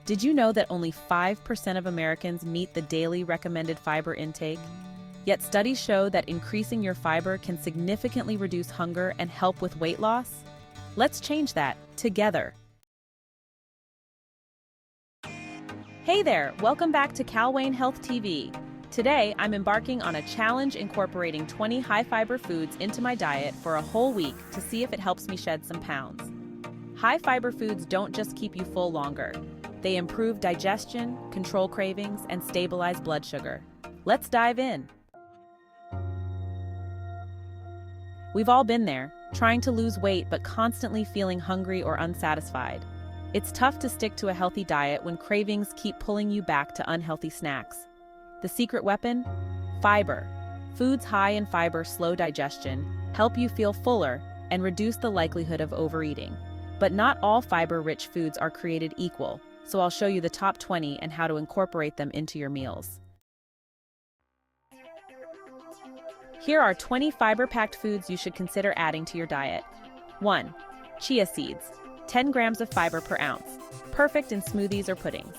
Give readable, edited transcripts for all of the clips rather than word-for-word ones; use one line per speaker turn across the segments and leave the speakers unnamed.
Did you know that only 5% of Americans meet the daily recommended fiber intake? Yet studies show that increasing your fiber can significantly reduce hunger and help with weight loss? Let's change that together. Hey there, welcome back to Calwain Health TV. Today, I'm embarking on a challenge incorporating 20 high-fiber foods into my diet for a whole week to see if it helps me shed some pounds. High-fiber foods don't just keep you full longer. They improve digestion, control cravings, and stabilize blood sugar. Let's dive in. We've all been there, trying to lose weight but constantly feeling hungry or unsatisfied. It's tough to stick to a healthy diet when cravings keep pulling you back to unhealthy snacks. The secret weapon? Fiber. Foods high in fiber slow digestion, help you feel fuller, and reduce the likelihood of overeating. But not all fiber-rich foods are created equal, so I'll show you the top 20 and how to incorporate them into your meals. Here are 20 fiber-packed foods you should consider adding to your diet. 1. Chia seeds. 10 grams of fiber per ounce. Perfect in smoothies or puddings.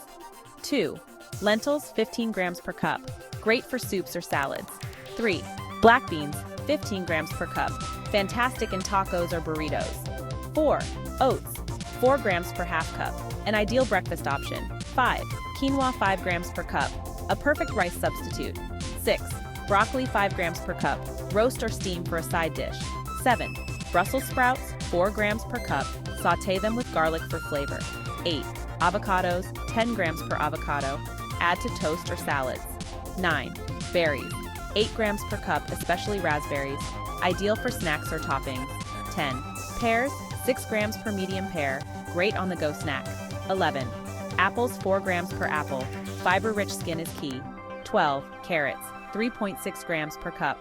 2. Lentils, 15 grams per cup. Great for soups or salads. 3. Black beans, 15 grams per cup. Fantastic in tacos or burritos. 4. Oats, 4 grams per half cup. An ideal breakfast option. 5. Quinoa, 5 grams per cup. A perfect rice substitute. 6. Broccoli, 5 grams per cup. Roast or steam for a side dish. 7. Brussels sprouts, 4 grams per cup. Sauté them with garlic for flavor. 8. Avocados, 10 grams per avocado. Add to toast or salads. 9. Berries, 8 grams per cup, especially raspberries. Ideal for snacks or toppings. 10. Pears, 6 grams per medium pear. Great on-the-go snack. 11. Apples, 4 grams per apple. Fiber-rich skin is key. 12. Carrots, 3.6 grams per cup.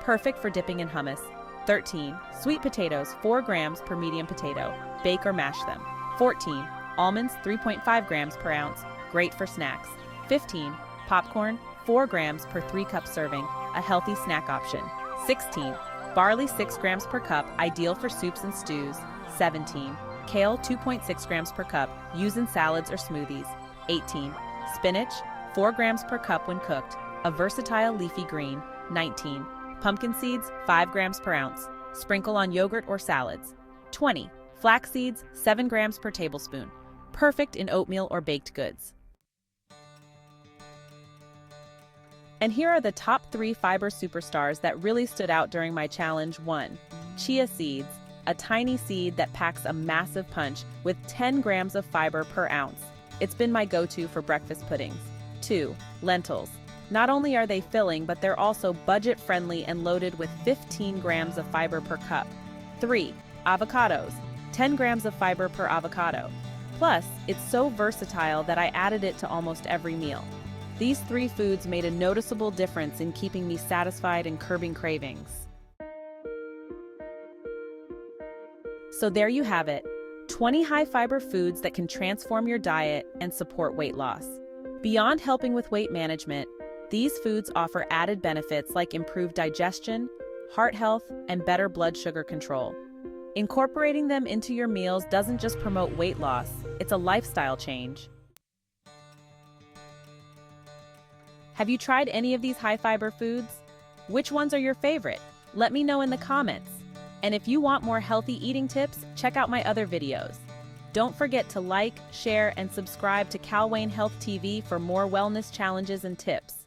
Perfect for dipping in hummus. 13. Sweet potatoes, 4 grams per medium potato. Bake or mash them. 14. Almonds, 3.5 grams per ounce. Great for snacks. 15. Popcorn, 4 grams per 3-cup serving. A healthy snack option. 16. Barley, 6 grams per cup. Ideal for soups and stews. 17. Kale, 2.6 grams per cup. Use in salads or smoothies. 18. Spinach, 4 grams per cup when cooked. A versatile leafy green. 19. Pumpkin seeds, 5 grams per ounce. Sprinkle on yogurt or salads. 20. Flax seeds, 7 grams per tablespoon. Perfect in oatmeal or baked goods. And here are the top 3 fiber superstars that really stood out during my challenge. 1. Chia seeds, a tiny seed that packs a massive punch with 10 grams of fiber per ounce. It's been my go-to for breakfast puddings. 2. Lentils. Not only are they filling, but they're also budget-friendly and loaded with 15 grams of fiber per cup. 3. Avocados, 10 grams of fiber per avocado. Plus, it's so versatile that I added it to almost every meal. These 3 foods made a noticeable difference in keeping me satisfied and curbing cravings. So there you have it, 20 high-fiber foods that can transform your diet and support weight loss. Beyond helping with weight management, these foods offer added benefits like improved digestion, heart health, and better blood sugar control. Incorporating them into your meals doesn't just promote weight loss, it's a lifestyle change. Have you tried any of these high-fiber foods? Which ones are your favorite? Let me know in the comments. And if you want more healthy eating tips, check out my other videos. Don't forget to like, share, and subscribe to Calwain Health TV for more wellness challenges and tips.